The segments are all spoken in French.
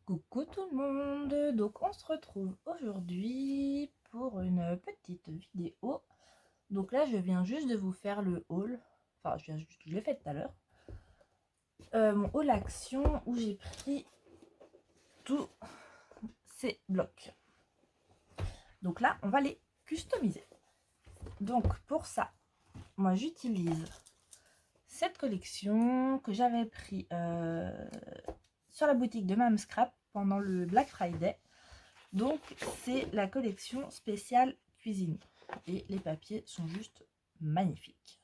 Coucou tout le monde, donc on se retrouve aujourd'hui pour une petite vidéo. Donc là je viens juste de vous faire le haul, enfin je l'ai fait tout à l'heure, mon haul action où j'ai pris tous ces blocs. Donc là on va les customiser. Donc pour ça, moi j'utilise cette collection que j'avais pris sur la boutique de Mam Scrap pendant le Black Friday. Donc c'est la collection spéciale cuisine et les papiers sont juste magnifiques.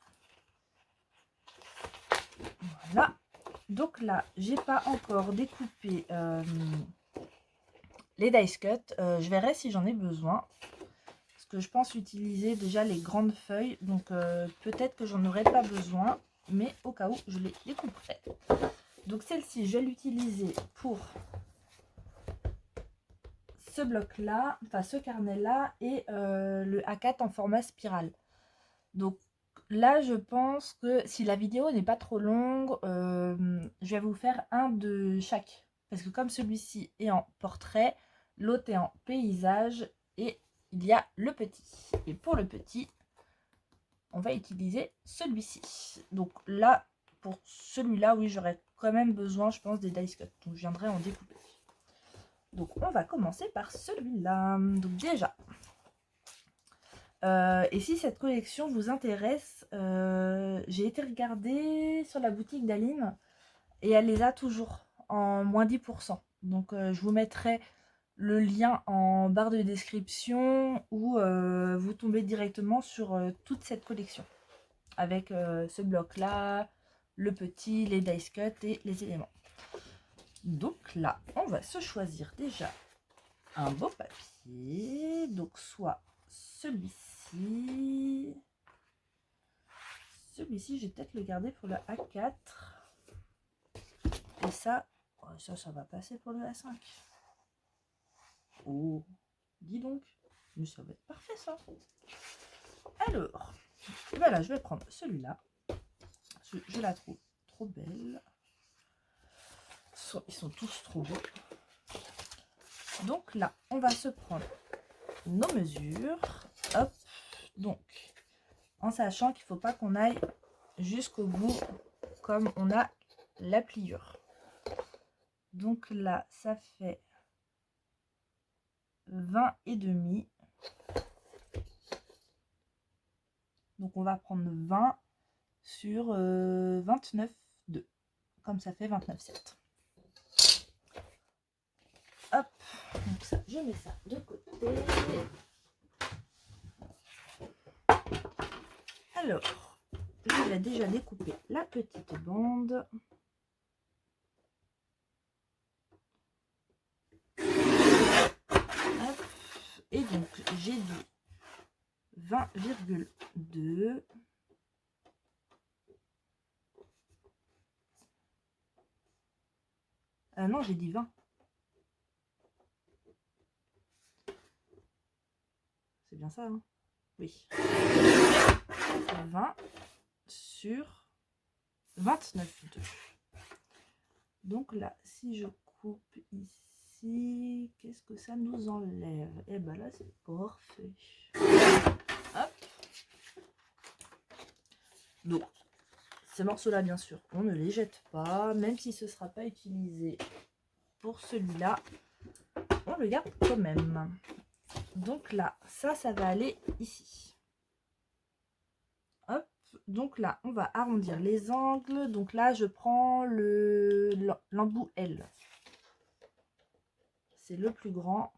Voilà, donc là j'ai pas encore découpé les dice cut. Je verrai si j'en ai besoin parce que je pense utiliser déjà les grandes feuilles, donc peut-être que j'en aurai pas besoin, mais au cas où je les découperai. Donc celle-ci je vais l'utiliser pour ce bloc là, enfin ce carnet là, et le A4 en format spirale. Donc là je pense que si la vidéo n'est pas trop longue, je vais vous faire un de chaque, parce que comme celui-ci est en portrait, l'autre est en paysage, et il y a le petit, et pour le petit on va utiliser celui-ci. Donc là pour celui-là, oui, j'aurais quand même besoin, je pense, des dice cut, donc je viendrai en découper. Donc on va commencer par celui-là. Donc déjà, et si cette collection vous intéresse, j'ai été regarder sur la boutique d'Aline et elle les a toujours en moins 10%. Donc je vous mettrai le lien en barre de description où vous tombez directement sur toute cette collection. Avec ce bloc là, le petit, les dice cut et les éléments. Donc là, on va se choisir déjà un beau papier. Donc soit celui-ci. Celui-ci, je vais peut-être le garder pour le A4. Et ça, ça va passer pour le A5. Oh, dis donc. Mais ça va être parfait ça. Alors, voilà, je vais prendre celui-là. Je la trouve trop belle. Ils sont tous trop beaux. Donc là, on va se prendre nos mesures. Hop. Donc, en sachant qu'il ne faut pas qu'on aille jusqu'au bout comme on a la pliure. Donc là, ça fait 20 et demi. Donc on va prendre 20 sur 29,2. Comme ça fait 29,7. Hop, donc ça, je mets ça de côté. Alors, je vais déjà découper la petite bande. Hop. Et donc, j'ai dit 20,2. Non, j'ai dit 20. C'est bien ça, hein? Oui. 20 sur 29,2. Donc là, si je coupe ici, qu'est-ce que ça nous enlève? Et ben là, c'est parfait. Hop. Donc, ces morceaux-là, bien sûr, on ne les jette pas, même si ce ne sera pas utilisé pour celui-là, on le garde quand même. Donc là, ça va aller ici. Hop. Donc là, on va arrondir les angles. Donc là, je prends l'embout L. C'est le plus grand.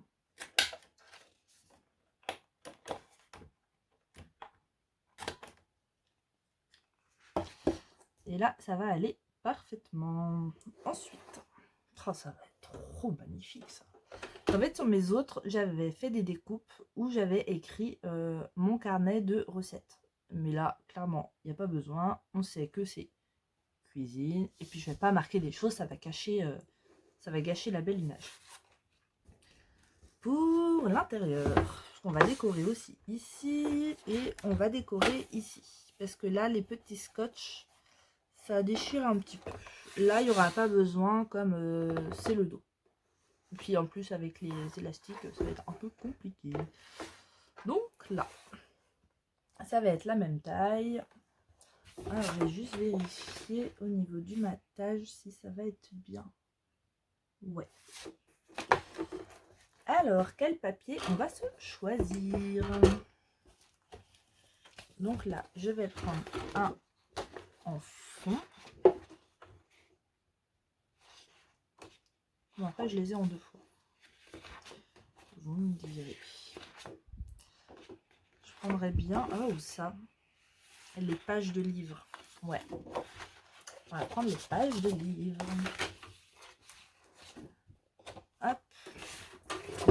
Et là, ça va aller parfaitement. Ensuite, oh, ça va être trop magnifique ça. En fait, sur mes autres, j'avais fait des découpes où j'avais écrit mon carnet de recettes. Mais là, clairement, il n'y a pas besoin. On sait que c'est cuisine. Et puis, je ne vais pas marquer des choses, ça va cacher, ça va gâcher la belle image. Pour l'intérieur, on va décorer aussi ici et on va décorer ici. Parce que là, les petits scotch, ça déchire un petit peu. Là, il n'y aura pas besoin comme c'est le dos. Puis en plus avec les élastiques, ça va être un peu compliqué. Donc là, ça va être la même taille. Alors je vais juste vérifier au niveau du matage si ça va être bien. Ouais. Alors quel papier on va se choisir? Donc là, je vais prendre un en fond. Bon, après, je les ai en 2 fois. Vous me direz. Je prendrais bien... Oh, ça. Les pages de livres. Ouais. On va prendre les pages de livres. Hop.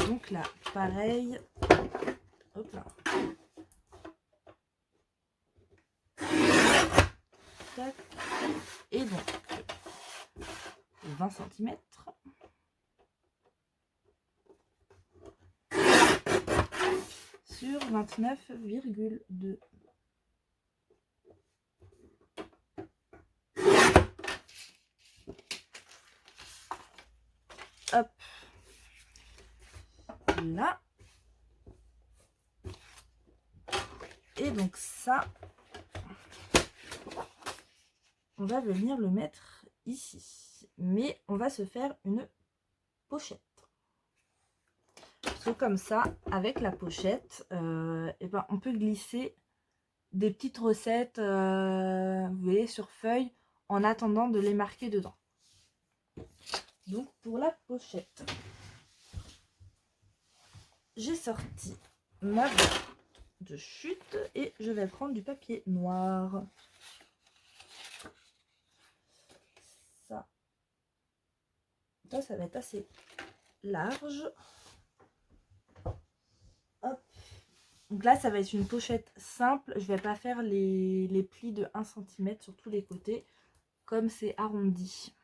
Donc là, pareil. Hop là. Tac. Et donc, 20 cm. Sur 29,2. Hop. Là. Et donc ça, on va venir le mettre ici. Mais on va se faire une pochette. Parce que comme ça, avec la pochette, et ben, on peut glisser des petites recettes, vous voyez, sur feuille, en attendant de les marquer dedans. Donc pour la pochette, j'ai sorti ma boîte de chute et je vais prendre du papier noir. Ça va être assez large. Hop. Donc là, ça va être une pochette simple. Je vais pas faire les plis de 1 cm sur tous les côtés, comme c'est arrondi.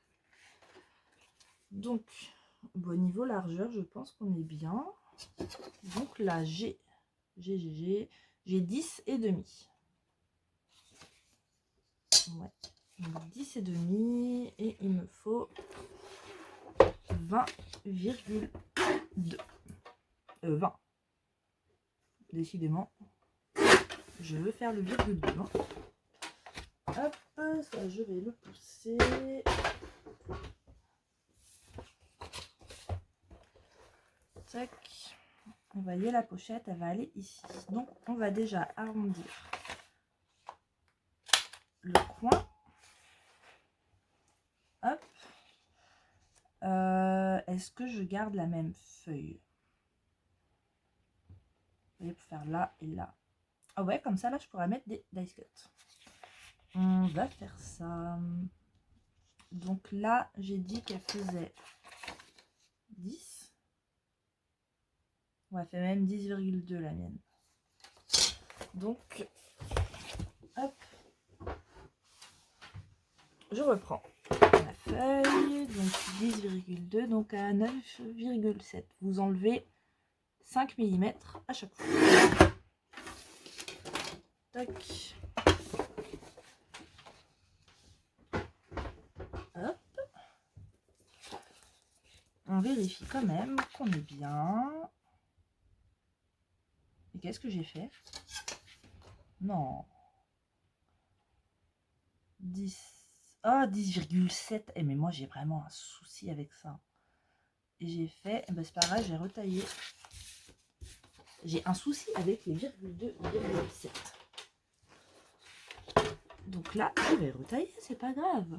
Donc, bon, niveau largeur, je pense qu'on est bien. Donc là, j'ai 10 et demi. Ouais, 10 et demi et il me faut 20,2. 20. Décidément, je veux faire le virgule 2. Hop, ça je vais le pousser. Tac. Vous voyez, la pochette, elle va aller ici. Donc, on va déjà arrondir le coin. Hop. Est-ce que je garde la même feuille? Vous voyez, pour faire là et là. Ah ouais, comme ça, là, je pourrais mettre des dice cuts. On va faire ça. Donc là, j'ai dit qu'elle faisait 10. Ouais, elle fait même 10,2 la mienne. Donc, hop. Je reprends la feuille. Donc 10,2, donc à 9,7. Vous enlevez 5 mm à chaque fois. Tac. Hop. On vérifie quand même qu'on est bien. Et qu'est-ce que j'ai fait? Non. 10. Oh, 10,7. Eh, mais moi, j'ai vraiment un souci avec ça. Et j'ai fait... Ben, c'est pas grave, j'ai retaillé. J'ai un souci avec les virgule 2, virgule 7. Donc là, je vais retailler, c'est pas grave.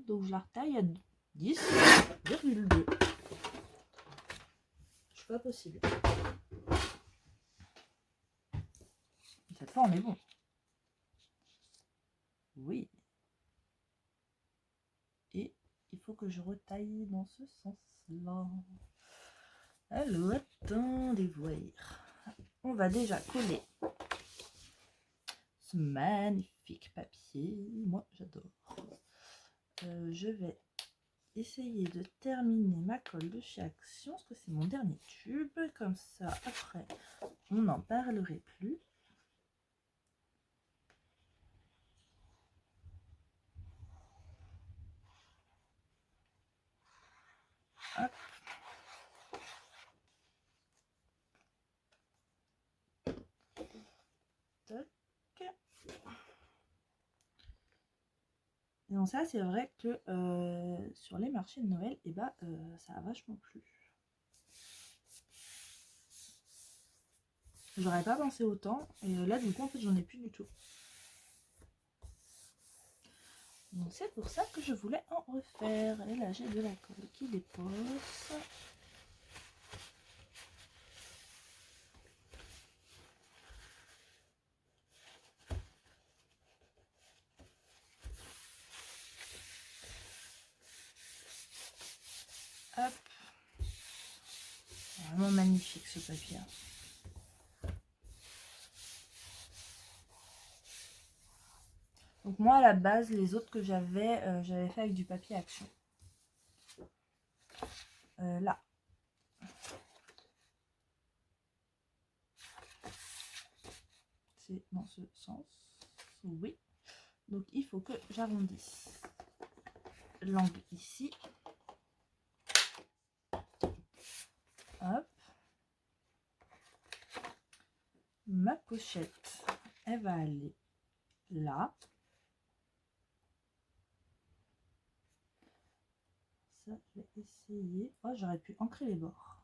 Donc je la retaille à 10,2. Je suis pas possible. Cette fois, on est bon. Oui. Et il faut que je retaille dans ce sens-là. Alors, attendez voir. On va déjà coller ce magnifique papier. Moi, j'adore. Je vais essayer de terminer ma colle de chez Action, parce que c'est mon dernier tube. Comme ça, après, on n'en parlerait plus. Hop. Toc. Et donc ça, c'est vrai que sur les marchés de Noël, et bah, ça a vachement plu. J'aurais pas pensé autant. Et là, du coup, en fait, j'en ai plus du tout. Donc c'est pour ça que je voulais en refaire. Et là, j'ai de la colle qui dépose. Hop. Vraiment magnifique ce papier. Donc moi à la base, les autres que j'avais fait avec du papier action. Là. C'est dans ce sens. Oui. Donc il faut que j'arrondisse l'angle ici. Hop. Ma pochette, elle va aller là. Ça, je vais essayer. Oh, j'aurais pu ancrer les bords.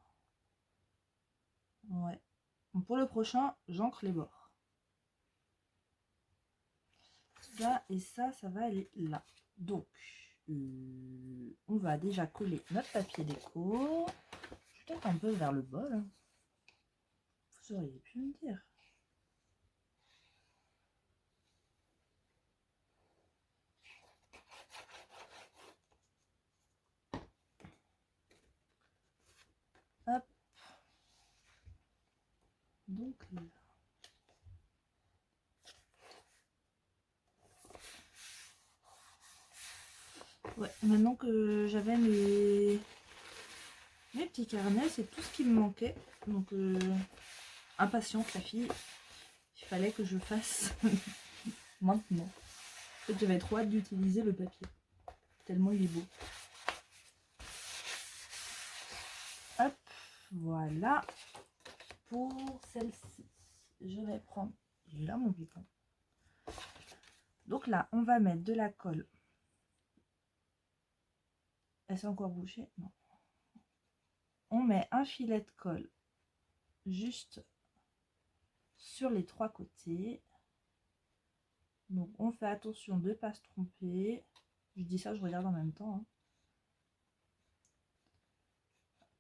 Ouais. Donc pour le prochain, j'ancre les bords. Ça et ça, ça va aller là. Donc, on va déjà coller notre papier déco. Peut-être un peu vers le bol. Hein. Vous auriez pu me dire. Hop. Donc là. Ouais, maintenant que j'avais mes petits carnets, c'est tout ce qui me manquait. Donc, impatiente la fille. Il fallait que je fasse maintenant. En fait, j'avais trop hâte d'utiliser le papier. Tellement il est beau. Hop, voilà. Pour celle-ci, je vais prendre là mon pipon. Donc là, on va mettre de la colle. Est-ce encore bouché? Non. On met un filet de colle juste sur les trois côtés. Donc on fait attention de ne pas se tromper. Je dis ça, je regarde en même temps. Hein.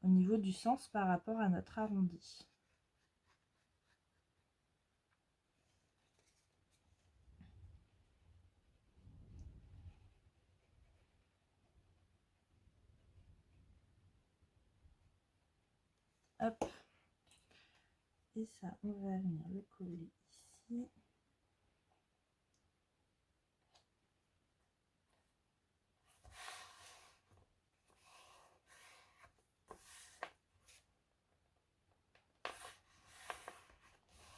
Au niveau du sens par rapport à notre arrondi. Hop. Et ça, on va venir le coller ici.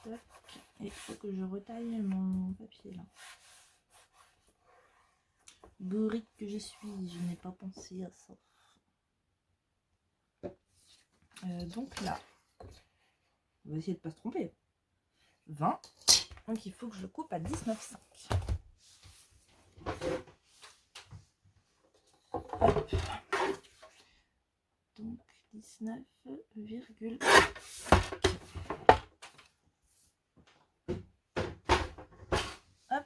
Tac. Et il faut que je retaille mon papier là. Bourrique que je suis, je n'ai pas pensé à ça. Donc là, on va essayer de ne pas se tromper. 20. Donc il faut que je coupe à 19,5. Hop. Donc 19,5. Hop.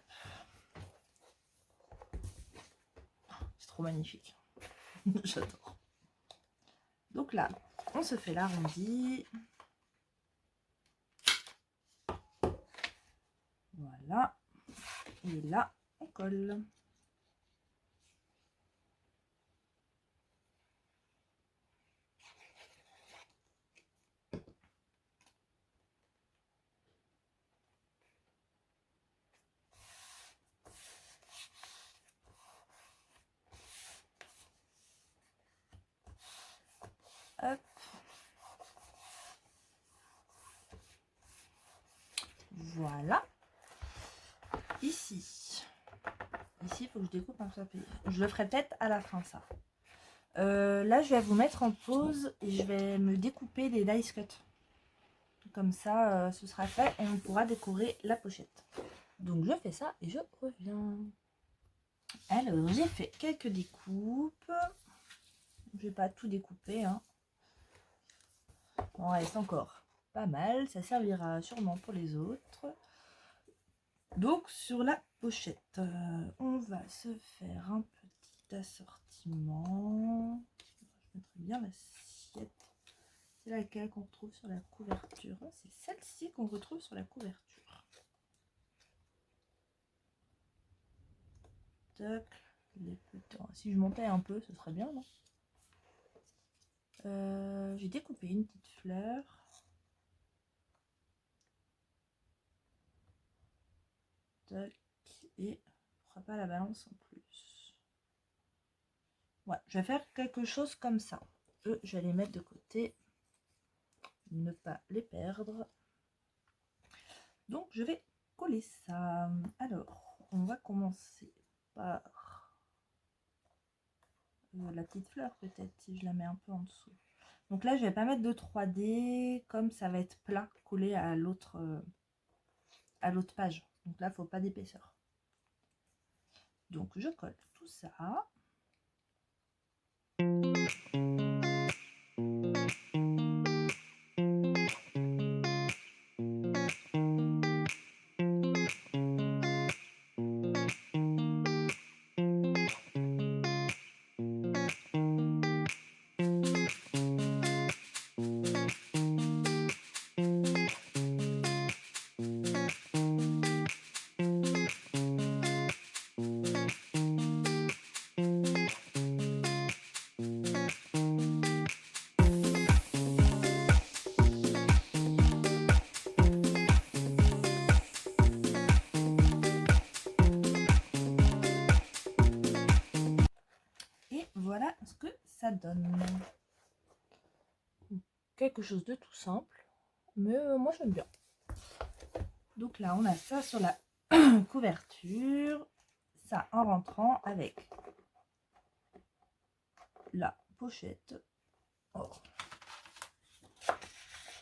C'est trop magnifique. J'adore. Donc là, on se fait l'arrondi. Voilà. Et là, on colle. Hop. Voilà. Ici, il faut que je découpe un papier. Je le ferai peut-être à la fin, ça. Là, je vais vous mettre en pause et je vais me découper des dice cut. Comme ça, ce sera fait et on pourra décorer la pochette. Donc, je fais ça et je reviens. Alors, j'ai fait quelques découpes. Je vais pas tout découper. Hein. On reste encore pas mal. Ça servira sûrement pour les autres. Donc, sur la pochette, on va se faire un petit assortiment. Je mettrai bien l'assiette. C'est laquelle qu'on retrouve sur la couverture? C'est celle-ci qu'on retrouve sur la couverture. Tac, les petits... Si je montais un peu, ce serait bien, non? J'ai découpé une petite fleur. Tac, et on fera pas la balance en plus. Ouais, je vais faire quelque chose comme ça. Eux, je vais les mettre de côté. Ne pas les perdre. Donc, je vais coller ça. Alors, on va commencer par la petite fleur, peut-être, si je la mets un peu en dessous. Donc là, je vais pas mettre de 3D, comme ça va être plat, collé à l'autre page. Donc là, il ne faut pas d'épaisseur. Donc, je colle tout ça. Et voilà ce que ça donne. Quelque chose de tout simple, mais moi j'aime bien. Donc là, on a ça sur la couverture, ça en rentrant avec la pochette. Oh.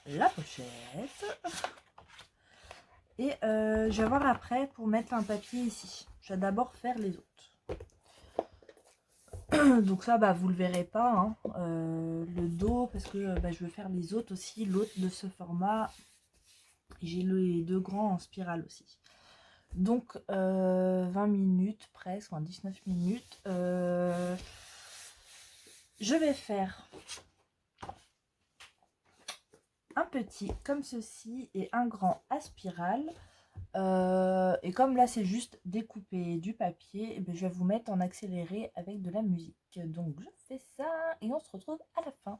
La pochette. Et je vais voir après pour mettre un papier ici. Je vais d'abord faire les autres. Donc ça, bah, vous le verrez pas, hein, le dos, parce que bah, je veux faire les autres aussi, l'autre de ce format. J'ai les deux grands en spirale aussi. Donc 20 minutes presque, enfin 19 minutes. Je vais faire un petit comme ceci et un grand à spirale. Et comme là c'est juste découper du papier, je vais vous mettre en accéléré avec de la musique. Donc je fais ça et on se retrouve à la fin.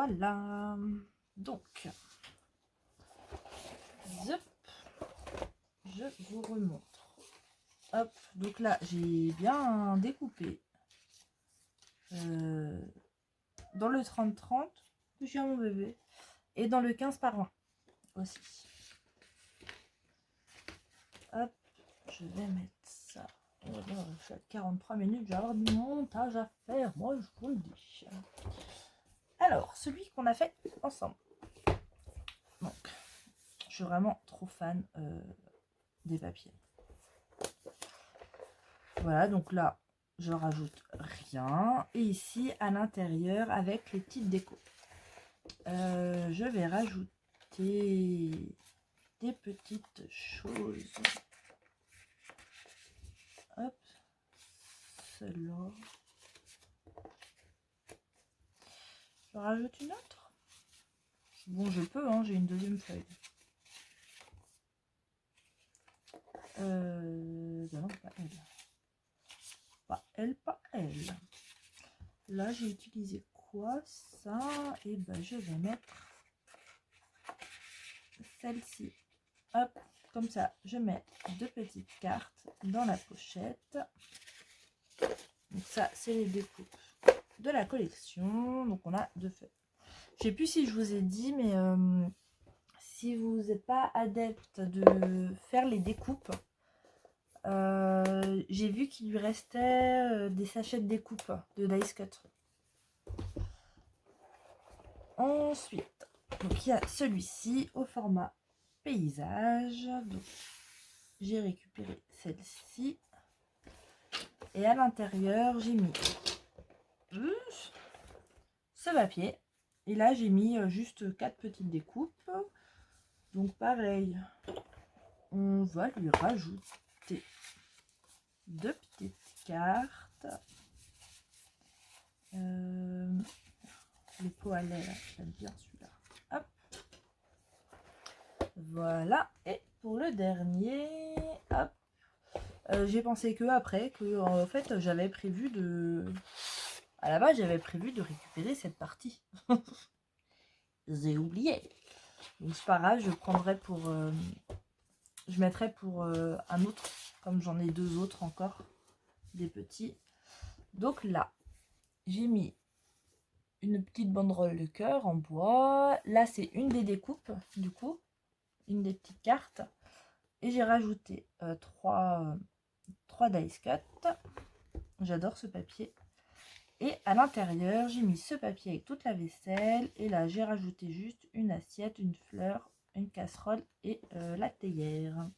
voilà. Donc, zip, je vous remontre. Hop, donc là, j'ai bien découpé dans le 30-30, que j'ai à mon bébé, et dans le 15/20 aussi. Hop, je vais mettre ça. Voilà, je suis à 43 minutes, je vais avoir du montage à faire, moi je vous le dis. Alors, celui qu'on a fait ensemble. Donc, je suis vraiment trop fan des papiers. Voilà, donc là, je rajoute rien. Et ici, à l'intérieur, avec les petites décos, je vais rajouter des petites choses. Hop, celle-là. Je rajoute une autre. Bon, je peux, hein, j'ai une deuxième feuille. Ben non, pas elle. Pas elle, pas elle. Là, j'ai utilisé quoi? Ça. Et ben, je vais mettre celle-ci. Hop, comme ça, je mets deux petites cartes dans la pochette. Donc ça, c'est les découpes de la collection. Donc on a deux feuilles. Je sais plus si je vous ai dit, mais si vous n'êtes pas adepte de faire les découpes, j'ai vu qu'il lui restait des sachets de découpe de Dice Cut. Ensuite, donc il y a celui-ci au format paysage. Donc j'ai récupéré celle-ci. Et à l'intérieur, j'ai mis ce papier. Et là, j'ai mis juste 4 petites découpes. Donc pareil, on va lui rajouter deux petites cartes. Les pots à lait, j'aime bien celui-là. Hop. Voilà. Et pour le dernier, hop. J'ai pensé que après, que en fait, j'avais prévu de... À la base, j'avais prévu de récupérer cette partie. J'ai oublié. Donc c'est pas grave, je prendrai pour... je mettrai pour un autre, comme j'en ai deux autres encore, des petits. Donc là, j'ai mis une petite banderole de cœur en bois. Là, c'est une des découpes, du coup, une des petites cartes. Et j'ai rajouté trois dice cut. J'adore ce papier. Et à l'intérieur, j'ai mis ce papier avec toute la vaisselle. Et là, j'ai rajouté juste une assiette, une fleur, une casserole et la théière.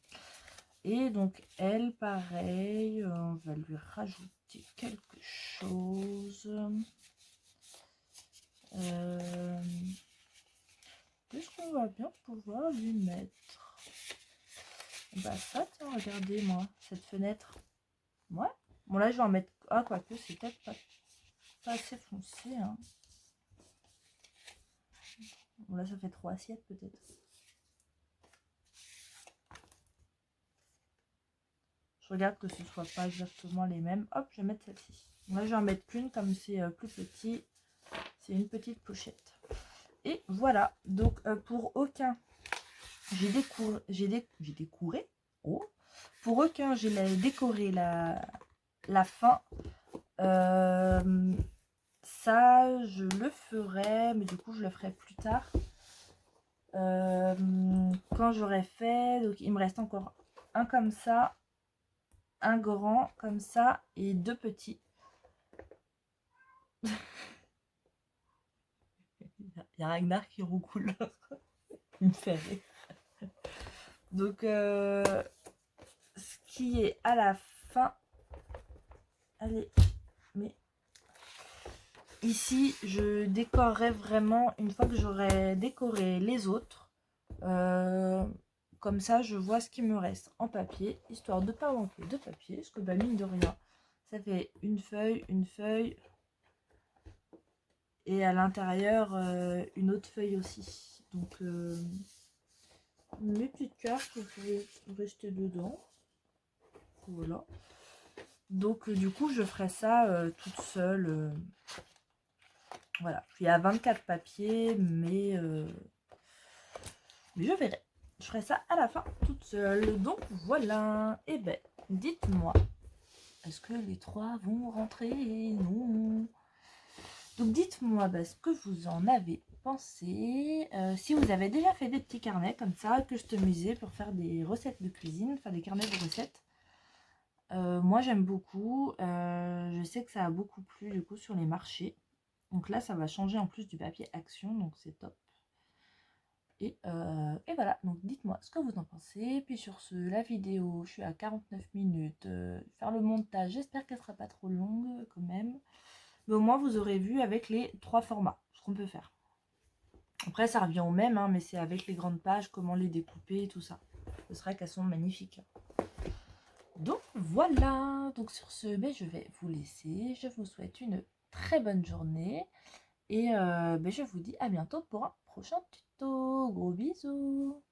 Et donc, elle, pareil, on va lui rajouter quelque chose. Qu'est-ce qu'on va bien pouvoir lui mettre? Bah ça, tiens, regardez, moi, cette fenêtre. Ouais. Bon, là, je vais en mettre... Ah, quoique, c'est peut-être pas assez foncé, hein. Bon, là, ça fait 3 assiettes, peut-être. Je regarde que ce ne soit pas exactement les mêmes. Hop, je vais mettre celle-ci. Bon, là, je vais en mettre qu'une, comme c'est plus petit. C'est une petite pochette. Et voilà. Donc, pour aucun, j'ai décoré. Oh. Pour aucun, j'ai décoré la fin. Ça, je le ferai, mais du coup, je le ferai plus tard. Quand j'aurai fait, donc il me reste encore un comme ça, un grand comme ça et deux petits. Il y a Ragnar qui roucoule. Il me fait rire. Donc, ce qui est à la fin. Allez, mais ici, je décorerai vraiment une fois que j'aurai décoré les autres. Comme ça, je vois ce qui me reste en papier, histoire de ne pas manquer de papier. Parce que, bah, mine de rien, ça fait une feuille. Et à l'intérieur, une autre feuille aussi. Donc, mes petites cartes, vous pouvez rester dedans. Voilà. Donc, du coup, je ferai ça toute seule Voilà, il y a 24 papiers, mais je verrai. Je ferai ça à la fin toute seule. Donc voilà. Et ben, dites-moi, est-ce que les 3 vont rentrer? Non. Donc dites-moi ce que vous en avez pensé. Si vous avez déjà fait des petits carnets comme ça, customisés pour faire des recettes de cuisine, enfin des carnets de recettes. Moi j'aime beaucoup. Je sais que ça a beaucoup plu du coup sur les marchés. Donc là ça va changer en plus du papier action, donc c'est top. Et voilà, donc dites-moi ce que vous en pensez. Puis sur ce, la vidéo, je suis à 49 minutes. Faire le montage, j'espère qu'elle sera pas trop longue quand même. Mais au moins vous aurez vu avec les 3 formats, ce qu'on peut faire. Après ça revient au même, hein, mais c'est avec les grandes pages, comment les découper et tout ça. Ce serait qu'elles sont magnifiques. Donc voilà, donc sur ce, je vais vous laisser. Je vous souhaite une très bonne journée. Et je vous dis à bientôt pour un prochain tuto. Gros bisous.